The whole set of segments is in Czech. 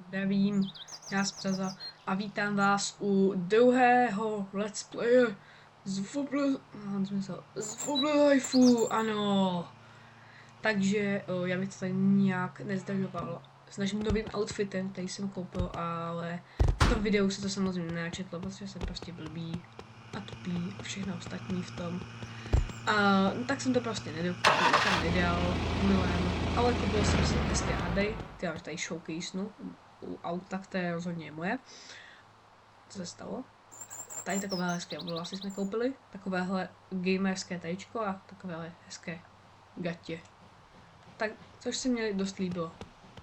Zdravím, já jsem Psaza a vítám vás u druhého let's playe z Wobble Lifeu, ano. Takže já bych to tady nějak nezdržoval s naším novým outfitem, který jsem koupil, ale v tom videu se to samozřejmě nenačetlo, protože jsem prostě blbý a tupý a všechno ostatní v tom. Tak jsem to prostě nedal milém, ale koupil jsem si hezké hady, které tady showcaseну u auta, které rozhodně je moje. Co se stalo? Tady takové hezké vlasy jsme koupili, takovéhle gamerské tajíčko a takovéhle hezké gatě. Tak, což se mi dost líbilo.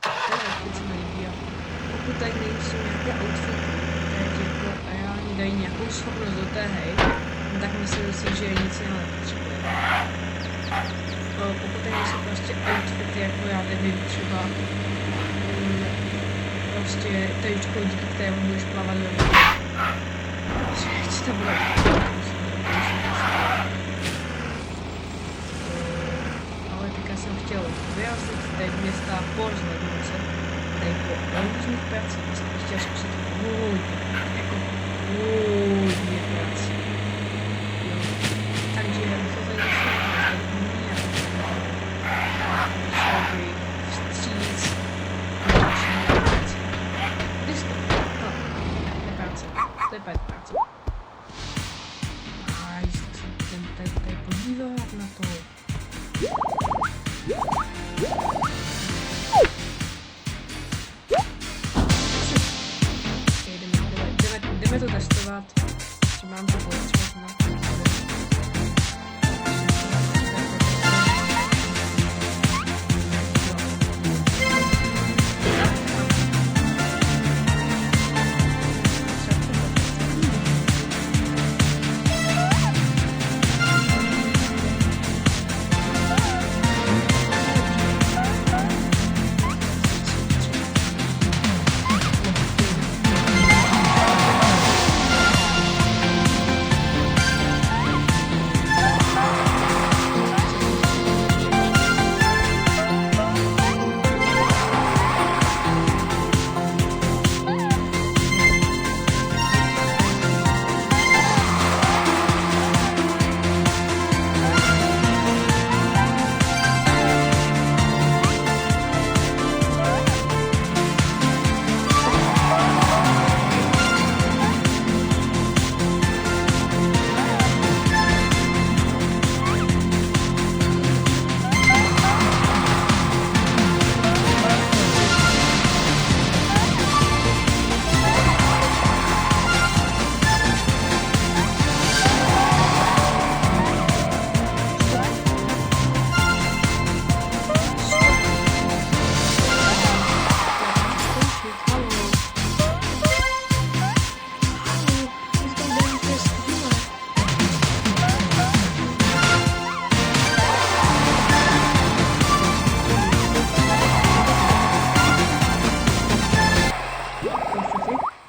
To se mi líbí a pokud tady nejsou nějaké outfity, které ti jako reálně dají nějakou schopnost do té hry, tak myslím si, že nic jiného nepotřebuje. Pokud tady nejsou prostě outfity, jako já nevím, třeba prostě tajíčko, díky kterému můžeš plavat do vody. Co to bude? Ale teďka jsem chtěl vyrazit tady města po rozhlednouce, tady po různých pracích, jsem chtěl zkusit hodně prací. Takže se tady šel by vstříc dalším prací. Když to? No, ne práce. To je práce. Nice, jsem tady podívat na to. Jdeme to testovat, že mám to potřebovat na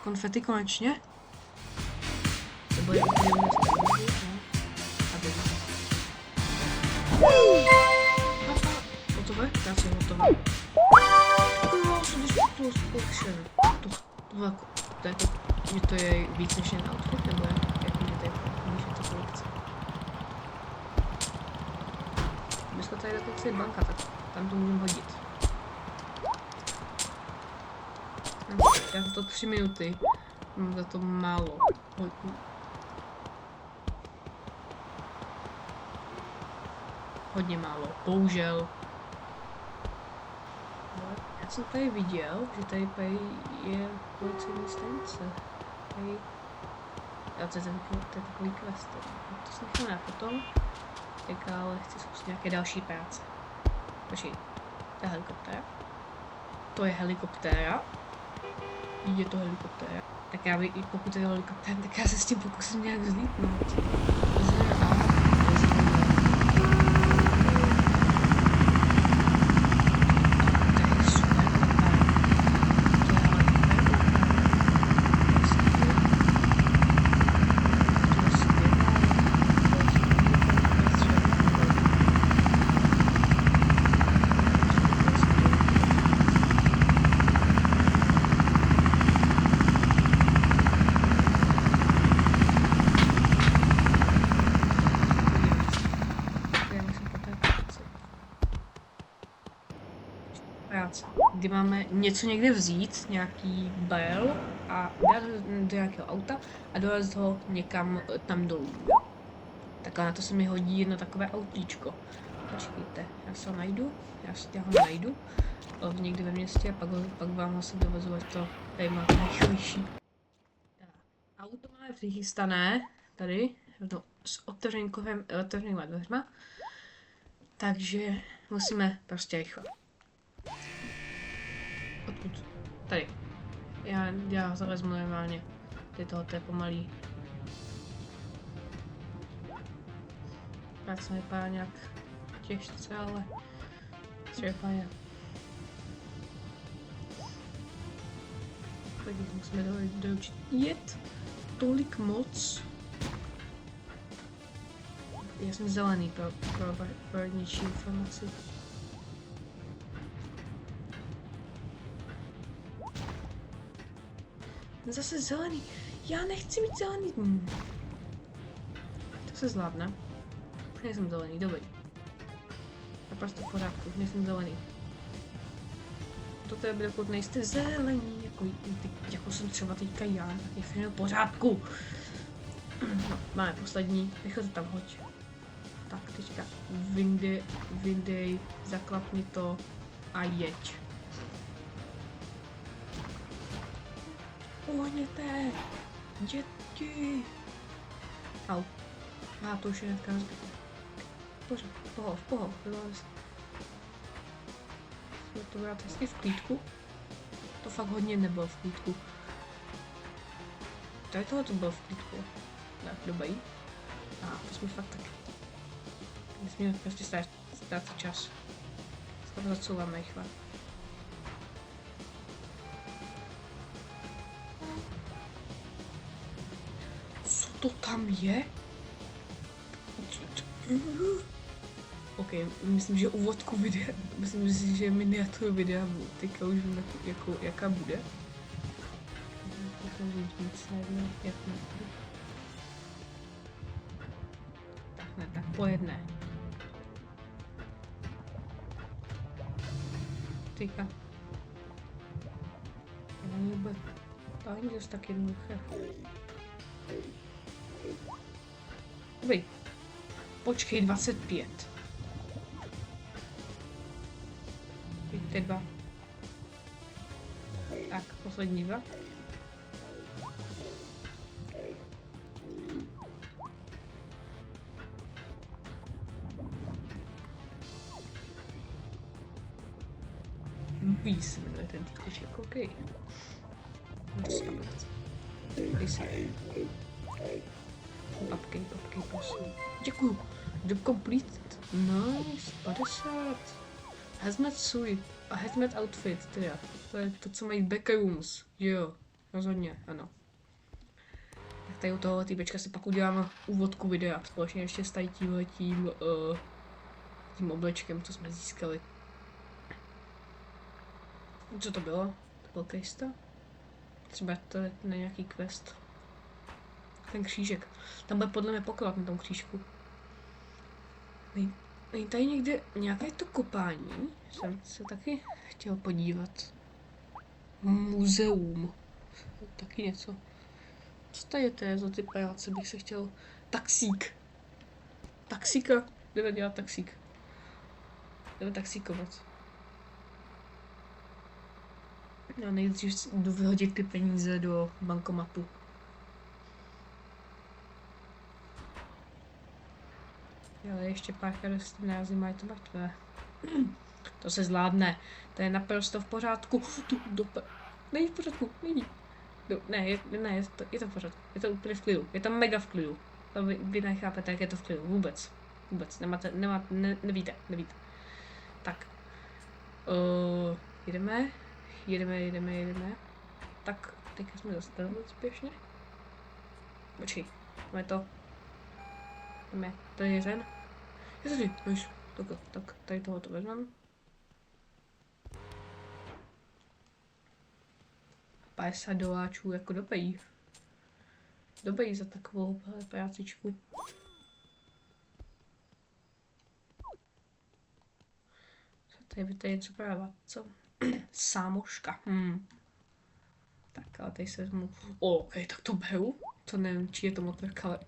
konfety konečně. To bude úplně hotové? Práce je hotová. To je víc než jen outfit, nebo jak je to kolekce? Dneska tady dokonce je banka, tak tam to můžeme hodit. Já to 3 minuty. Mám za to málo. Hodně málo. Bohužel. Já jsem tady viděl, že tady je policejní stanice. To je takový quest. To si necháme na potom. Tak ale chci zkusit nějaké další práce. Počkej. To je helikoptéra. To je helikoptéra. Je to helikoptéra. Tak já bych, pokud je helikoptér, tak já se s tím pokusím nějak vzlítnout. práce, kdy máme něco někde vzít, nějaký barel a dát do nějakého auta a dovezt ho někam tam dolů. Tak a na to se mi hodí jedno takové autíčko. Počkejte, já se ho najdu, já ho najdu někde ve městě a pak vám ho se dovezu, ať to tady máte rychlejší. Auto máme přichystané, tady, s otevřenýma dveřma, takže musíme prostě rychle. Odkud? Tady. Já to vezmu normálně. To je pomalý. Já jsem vypadá nějak těžce, ale třeba je. Tak musíme doučit jet tolik moc. Já jsem zelený pro ničí informaci. Zase zelený. Já nechci mít zelený. To se zvládne. Nejsem zelený, dobrý. Naprosto v pořádku, nejsem zelený. Toto je dokud nejste zelení, jako jsem třeba teďka já, tak je všechno v pořádku. No, máme poslední, rychle to tam hoď. Tak, teďka vyndej, zaklapni to a jeď. Uhněte! Děti! Au. A to už je hnedka rozbité. Pohov, to brát hezky v klídku. To fakt hodně nebylo v klídku. Tady tohle to bylo v klídku. Tak, dobrý. A to jsme fakt taky. Nesmíme prostě ztrácet čas. To zacouváme rychle. Co to tam je? OK, myslím, že úvodku videa, myslím si, že miniaturu videa teďka už vím, jaká bude. Nic nevím, jak tak po jedné. Teďka. To není dost tak jednoduché. Dobrý. Počkej, 25. Pojďte 2. Tak, poslední 2. Ví se jmenuje ten týkoček, OK. Papkej, prosím. Děkuju. Job completed. Nice, 50. Hazmat suit a hazmat outfit, teda. To je to, co mají backrooms. Jo, rozhodně, ano. Tak tady u tohohle týpečka si pak udělám úvodku videa, společně ještě s tady tím oblečkem, co jsme získali. Co to bylo? To byl quest? Třeba to je na nějaký quest. Ten křížek. Tam bude podle mě poklad na tom křížku. Není tady někde nějaké to kopání? Jsem se taky chtěl podívat. Muzeum. Taky něco. Co tady je za ty pajáce? Bych se chtěl... Taxík. Taxíka. Jdeme dělat taxík. Jdeme taxíkovat. Já nejdřív jdu vyhodit ty peníze do bankomatu. Ale ještě párkrát dostat nárazí, mají to mrtvé. To se zvládne. To je naprosto v pořádku. Není v pořádku, není. Je to v pořádku. Je to úplně v klidu. Je to mega v klidu. To vy nechápete, jak je to v klidu. Vůbec. Nevíte. Tak. Jedeme. Tak, teďka jsme zastavili úspěšně. Počkej, máme to. Tady je ten. Je tady, už. Tak, tady tohoto vezmeme. 50 doláčů jako dobrý. Dobrý za takovou prácičku. Tady by tady něco právat, co? Sámoška. Tak, ale tady se vezmu... OK, tak to beru. To nevím, či je to motorka, ale...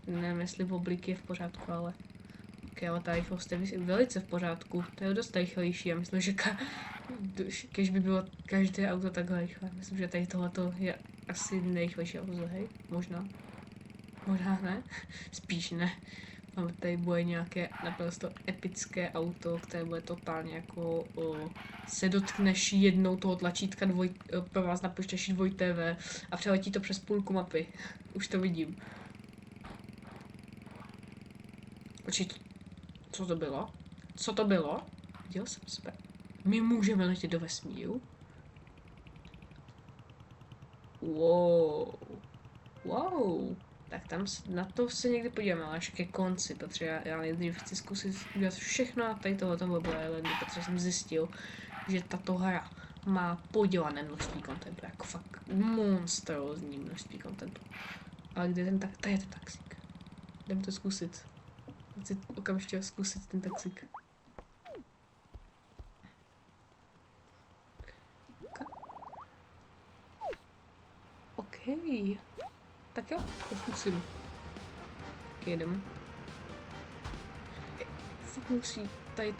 Nevím, jestli oblík je v pořádku, ale... OK, ale ta rychlost je velice v pořádku. To je dost rychlejší. Já myslím, že když by bylo každé auto takhle rychle. Myslím, že tady tohleto je asi nejrychlejší auto, hej? Možná. Možná ne? Spíš ne. Ale tady bude nějaké naprosto epické auto, které bude totálně jako se dotkneš jednou toho tlačítka pro vás na počítači 2TV a přeletí to přes půlku mapy. Už to vidím. Určitě. Co to bylo? Co to bylo? Viděl jsem sebe. My můžeme letět do vesmíru. Wow. Wow. Tak tam na to se někdy podíváme, až ke konci, protože já nejdřív chci zkusit udělat všechno a tady tohoto Mobile Islandu, protože jsem zjistil, že tato hra má podělané množství kontentu, jako fakt monstrózní množství kontentu. Ale kde ten tak, tady je ten taxík. Jdem to zkusit. Chci okamžitě zkusit ten taxík. OK. Tak jo, to zkusím. Tak jedem. Fakt musí tady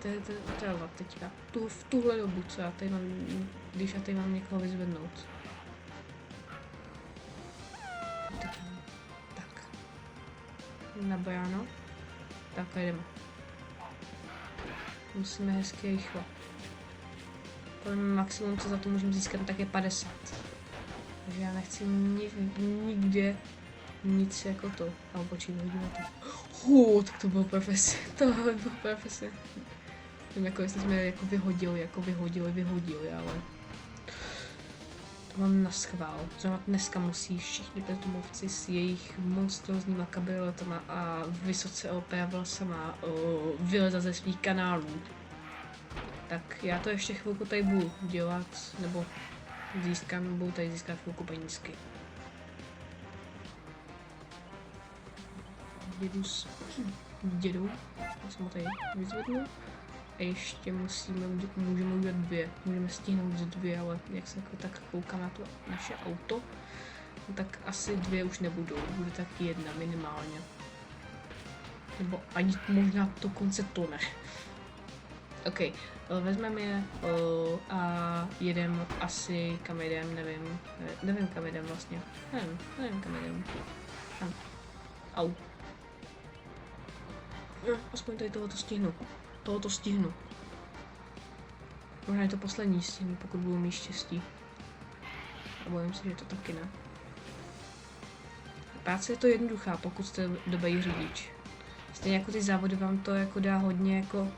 trvat teďka. V tuhle dobu, co já tady mám, když já tady mám někoho vyzvednout. Tak. Na bráno. Tak a jdeme. Musíme hezky rychle. Podle mě maximum, co za to můžeme získat, tak je 50. Takže já nechci nikde nic jako to. Ale počím, hodíme to. Tak to bylo profesie. Tohle bylo profesie. Nevím, jako jestli jsme jako vyhodili, ale... To mám na schvál. Zrovna dneska musí všichni bezdomovci s jejich monstrózníma kabrioletama a vysoce OP vlasama vylezat ze svých kanálů. Tak já to ještě chvilku tady budu dělat, nebo budu tady získat chvilku penízky. Jedu s dědou, já jsem ho tady vyzvednu. A ještě můžeme udělat 2. Můžeme stihnout 2, ale jak se jako tak koukám na to naše auto, tak asi 2 už nebudou. Bude tak 1 minimálně. Nebo ani možná dokonce to ne. OK, vezmeme je a jedem asi kam jedem, nevím kam jedem vlastně. Nevím kam jedem. Au. Aspoň tady tohoto stihnu. Možná je to poslední stihnu, pokud budu mít štěstí. A bojím se, že to taky ne. Práce je to jednoduchá, pokud jste dobrý řidič. Stejně jako ty závody vám to jako dá hodně jako...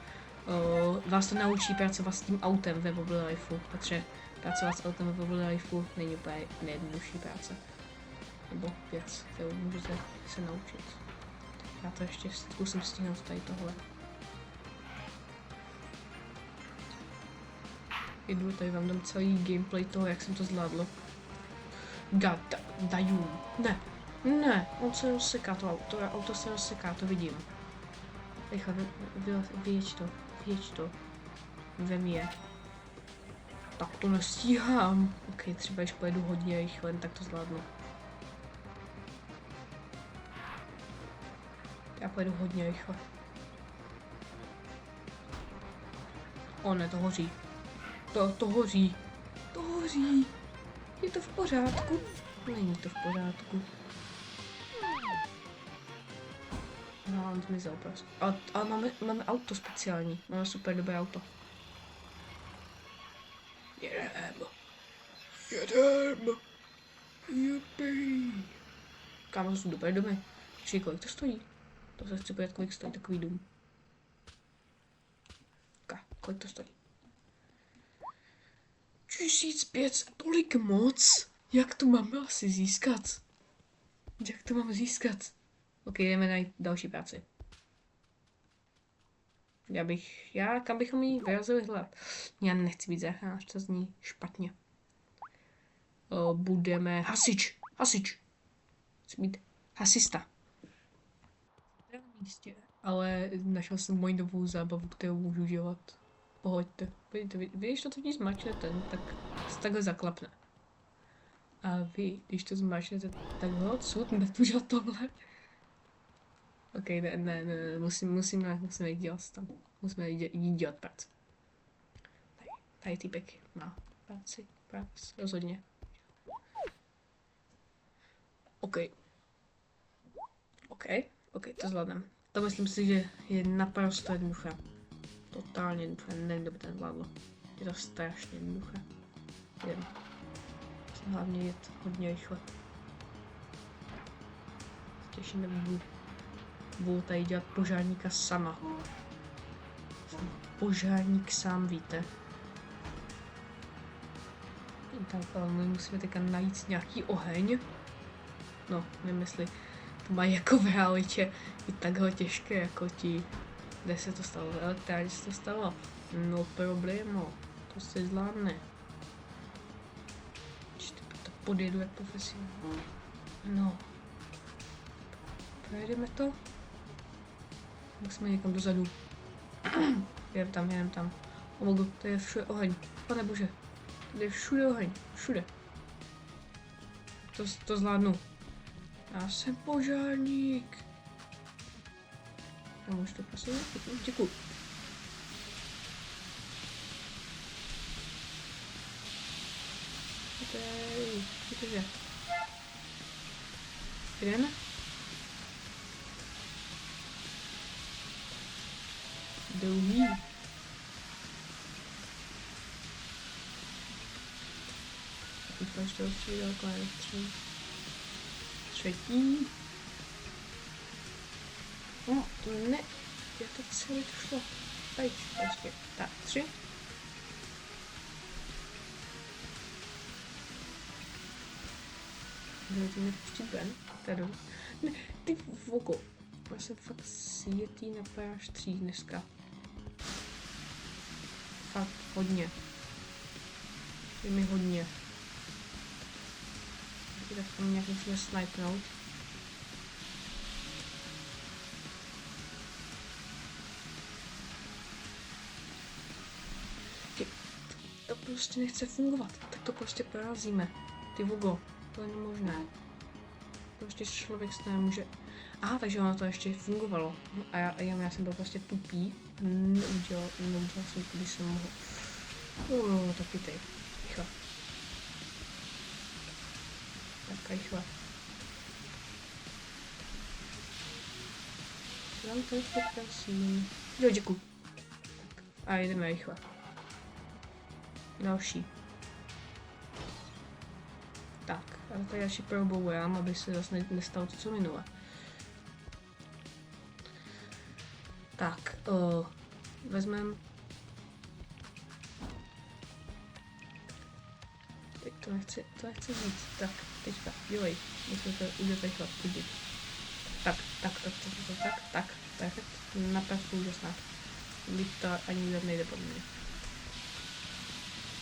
vás to naučí pracovat s tím autem ve Mobile Lifeu, protože pracovat s autem ve Mobile Lifeu není úplně nejjednodušší práce. Nebo věc, kterou můžete se naučit. Já to ještě zkusím stihnout tady tohle. Jedu, tady vám dám celý gameplay toho, jak jsem to zvládl. Daju. Ne, on se rozseká to auto se rozseká, to vidím. Rychle, vyjeď to. Vem je. Tak to nestíhám. OK, třeba když pojedu hodně rychle, tak to zvládnu. Já pojedu hodně rychle. Ne, to hoří. To hoří. To hoří. Je to v pořádku? Není to v pořádku. No, on zmizel prostě. Ale máme auto speciální. Máme super dobré auto. Jedem. Jupi. Kámo, to jsou dobré domy. Či kolik to stojí? To se chci podívat, kolik stojí takový dům. Kolik to stojí? 1500, tolik moc? Jak to máme asi získat? Jak to mám získat? OK, jdeme najít další práci. Kam bychom jí vyrazili hledat? Já nechci být záchranář, to zní špatně. Budeme hasič. Chci být hasista. Na místě, ale našel jsem moji novou zábavu, kterou můžu dělat pohoďte. Podívejte, když to totiž zmačnete, tak se takhle zaklapne. A vy, když to zmačnete takhle odsud, netužil tohle. Ok, ne, musíme jít dělat tam. Musíme jít dělat práci. Tady týpek má práci, rozhodně. OK, to zvládnem. To myslím si, že je naprosto jednoduché. Totálně jednoduché, nevím, kdo by to zvládlo. Je to strašně jednoduché. Jen. Hlavně jet hodně rychle. Těším, budu tady dělat požárníka sama. Požárník sám, víte. Tak, ale my musíme teďka najít nějaký oheň. No, nevím, jestli to mají jako v realitě i takhle těžké jako ti. Kde se to stalo? V elektrárně se to stalo. No problémo, to se zvládne. To podjedu jak profesionál. No. Projedeme to. Musíme někam dozadu. Jedem tam. Omogu, to je všude oheň. Pane bože. Tady je všude oheň. Všude. To zvládnu. Já jsem požárník. Já můžu to prosím? Děkuju. Víte, jeden. Druhý. Ukáž to určitě daleko, třetí. No, ne. Já to celé to šlo. Pejč, prostě. Tak, 3. Můžete mě pustit ven? Tady. Ne, ty vogo. Já jsem fakt sjetý na PH3 dneska. Fakt hodně. Je mi hodně. Tak tam nějak musíme snipnout. To prostě nechce fungovat. Tak to prostě porazíme. Ty vogo. To je nemožné. Prostě člověk se nemůže... Aha, takže ono to ještě fungovalo. A já jsem byl prostě tupý. Neudělal jsem, když jsem mohl. No, tak pítej. Rychle. Tak rychle. Dám to rychle, prosím. Jo, děkuji. Tak. A jdeme rychle. Další. Tak, ale tady další proboujám, aby se zase nestalo to, co minule. Tak, vezmeme. Teď to nechci říct. Tak, teďka, dělej. Musím to udělat rychle, tudí. Tak, naprosto úžasná. Líp to ani nejde po mně.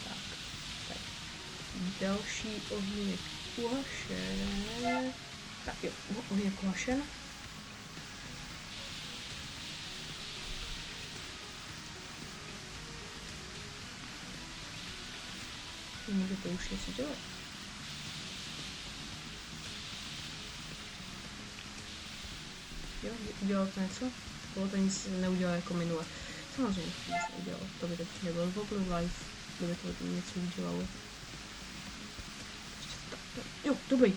Tak. Další ohnínek uhašen. Tak jo, ohnínek uhašen. Můžete už něco dělat. Jo, udělal to něco? Bylo to nic neudělal jako minule. Samozřejmě nic neudělal. To by teď nebyl Google Live, kdyby to něco udělalo. Jo, dobrý.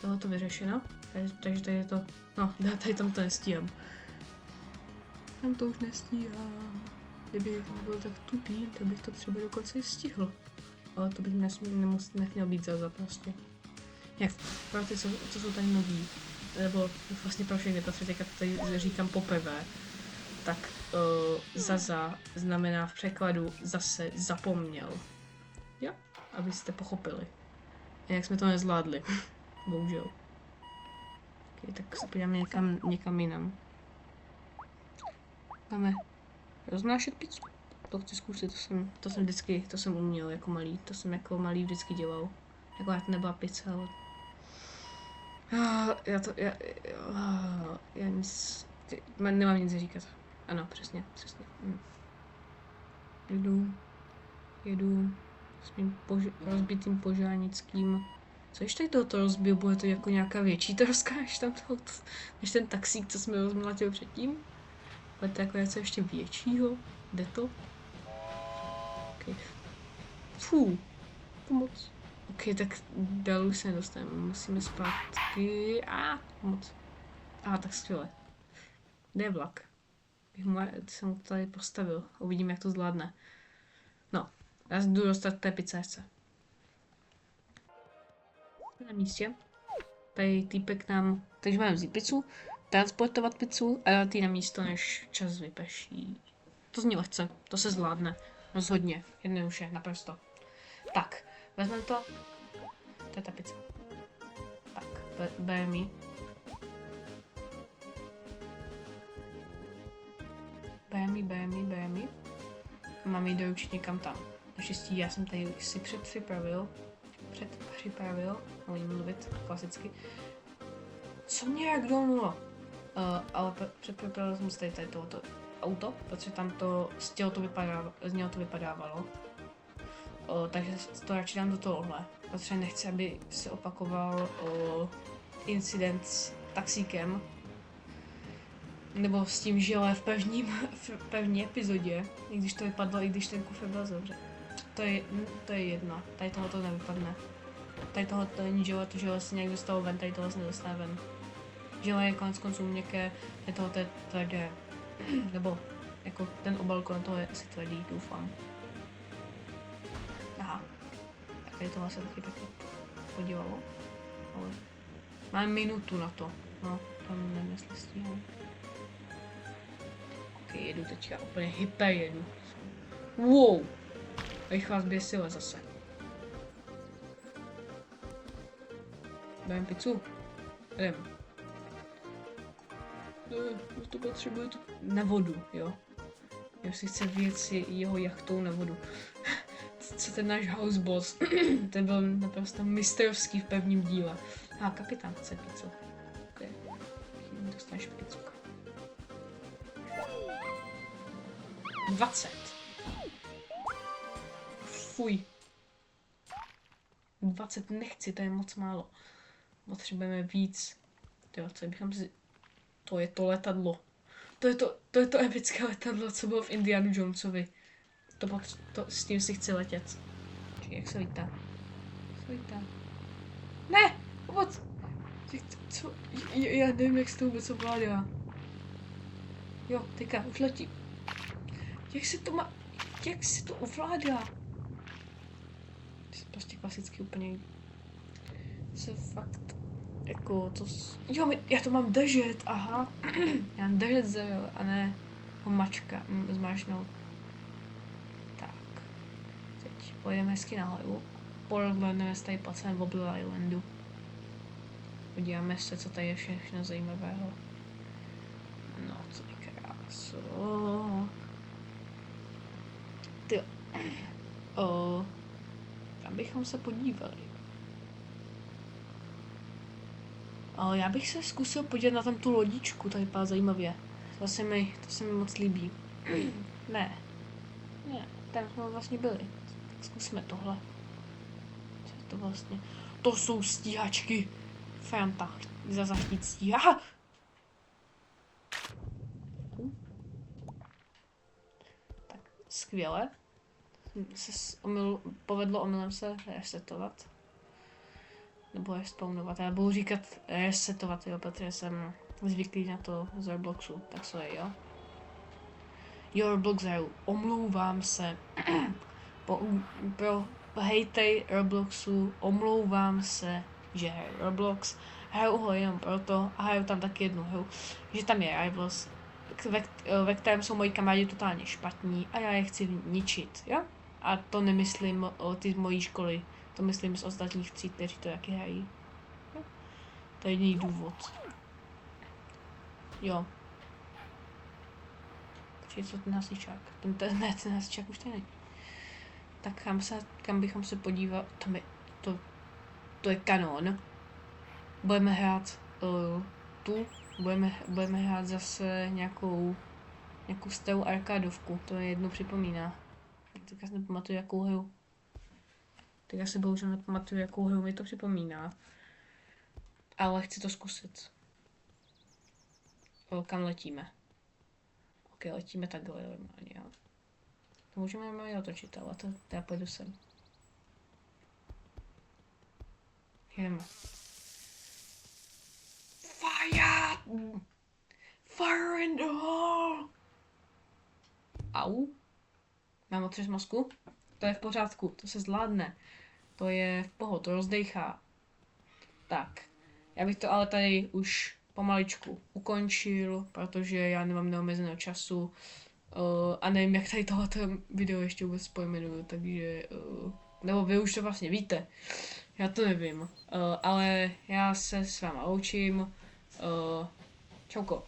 Tohle to vyřešeno. Takže tady je to... No, tady tam to nestíhám. Tam to už nestíhám. Kdyby byl tak tupý, tak bych to třeba dokonce stihl. Ale to bych nechměl být za prostě. Jak pro ty, co jsou tady noví, nebo vlastně pro všechny, protože teďka tady říkám poprvé, tak zaza znamená v překladu zase zapomněl. Jo, abyste pochopili. A jak jsme to nezvládli. Bohužel. Okay, tak se podíváme někam jinam. Máme roznášet pizzu. To chci zkusit, to jsem uměl jako malý, to jsem jako malý vždycky dělal. Jako to nebyla pizza, ale... Já nic... Nemám nic říkat. Ano, přesně. jedu s mým rozbitým požárnickým. Co ještě tady tohoto rozbil, bude to jako nějaká větší troska, než ten taxík, co jsme rozmlatili předtím? Ale to jako něco ještě většího? Jde to? Okay. Fú, pomoc. Ok, tak dál už se nedostaneme, musíme zpátky. Pomoc. Tak skvěle. Kde je vlak? Jsem ho tady postavil, uvidím, jak to zvládne. No, já jdu dostat té pizzařce. Na místě. Tady týpek nám, takže máme vzít pizzu, transportovat pizzu a dát ji na místo, než čas vyprší. To zní lehce, to se zvládne. Rozhodně, jednoduše, naprosto. Tak, vezmeme to. To je ta pizza. Tak, bereme ji. Bereme ji. Mám ji doručit někam tam. Naštěstí já jsem tady si předpřipravil, umím mluvit klasicky. Co mě jak dolnulo? Ale předpřipravil jsem si tady tohoto auto, protože tam to z něho to vypadávalo. Takže to radši dám do tohohle, protože nechci, aby se opakoval incident s taxíkem. Nebo s tím, že ale v první epizodě, i když to vypadlo, i když ten kufr byl zavřen. To je jedno, tady tohoto nevypadne. Tady tohoto není žele, to žele se nějak dostalo ven, tady tohle se nedostane ven. Žele je konec konců měkké, tady tohoto je tvrdé. Nebo jako ten obal kolem toho je asi tvrdý, doufám. Aha. Tak tady tohle se taky pěkně podívalo. Ale máme minutu na to. No, tam nevím, jestli stíhám. Ok, jedu teďka, úplně hyper jedu. Wow! Abych vás běsila zase. Dám pizzu. Jdem. To potřebuje to na vodu, jo. Já si chce vyjet si jeho jachtou na vodu. Co ten náš houseboss. Ten byl naprosto mistrovský v prvním díle. Kapitán chce pizzu. Ok. Dostaneš pizzu. 20. Fuj. 20 nechci, to je moc málo. Potřebujeme víc. Tyjo, co bychom si... To je to letadlo. To je to epické letadlo, co bylo v Indiana Jonesovi. S tím si chci letět. Čekaj, jak se lítá? Ne! Pomoc! Co? Já nevím, jak se to vůbec ovládá. Jo, teďka, už letí. Jak se to ovládá? Prostě klasicky úplně. Se fakt jako to. Jo, já to mám držet, aha. Já mám držet zero, a ne ho mačka, zmáčknout. Tak. Teď pojedeme hezky nahoru. Pohledneme se tady placem v Bobble Islandu. Podíváme se, co tady je všechno zajímavého. No, co je kráso. Tyjo. Tam bychom se podívali. Já bych se zkusil podívat na tam tu lodičku, tady vypadá zajímavě. To se mi moc líbí. Ne, tam jsme vlastně byli. Tak zkusme tohle. Co je to vlastně? To jsou stíhačky. Fanta, za zaštít stíhá. Tak, skvěle. Povedlo omylem se resetovat. Nebo respawnovat. Já budu říkat resetovat, jo, protože jsem zvyklý na to z Robloxu. Tak sorry, jo. Jo, Roblox hraju. Omlouvám se. Pro hejtej Robloxu omlouvám se, že hraju Roblox. Hraju ho jenom proto a hraju tam taky jednu hru, že tam je Rivals, ve kterém jsou moji kamarádi totálně špatní a já je chci ničit, jo? A to nemyslím o ty z mojí školy, to myslím z ostatních tříd, kteří to taky hrají. Jo? To je jediný důvod. Jo. Počkej, co ten hasičák? Ten hasičák už tady není. Tak kam bychom se podívali? To je kanon. Budeme hrát budeme hrát zase nějakou starou arkádovku, to je jedno připomíná. Tak já si nepamatuju, jakou hru. Tak já si bohužel nepamatuju, jakou hru mi to připomíná. Ale chci to zkusit. Kam letíme? Ok, letíme takhle normálně, jo. To můžeme normálně otočit, ale to já půjdu sem. Jdeme. Fire! Fire in the hole! Au. Mám otřes masku? To je v pořádku, to se zvládne. To je v pohodě, to rozdejchá. Tak, já bych to ale tady už pomaličku ukončil, protože já nemám neomezeného času a nevím, jak tady tohleto video ještě vůbec pojmenuju, takže, nebo vy už to vlastně víte, já to nevím, ale já se s váma loučím, čauko.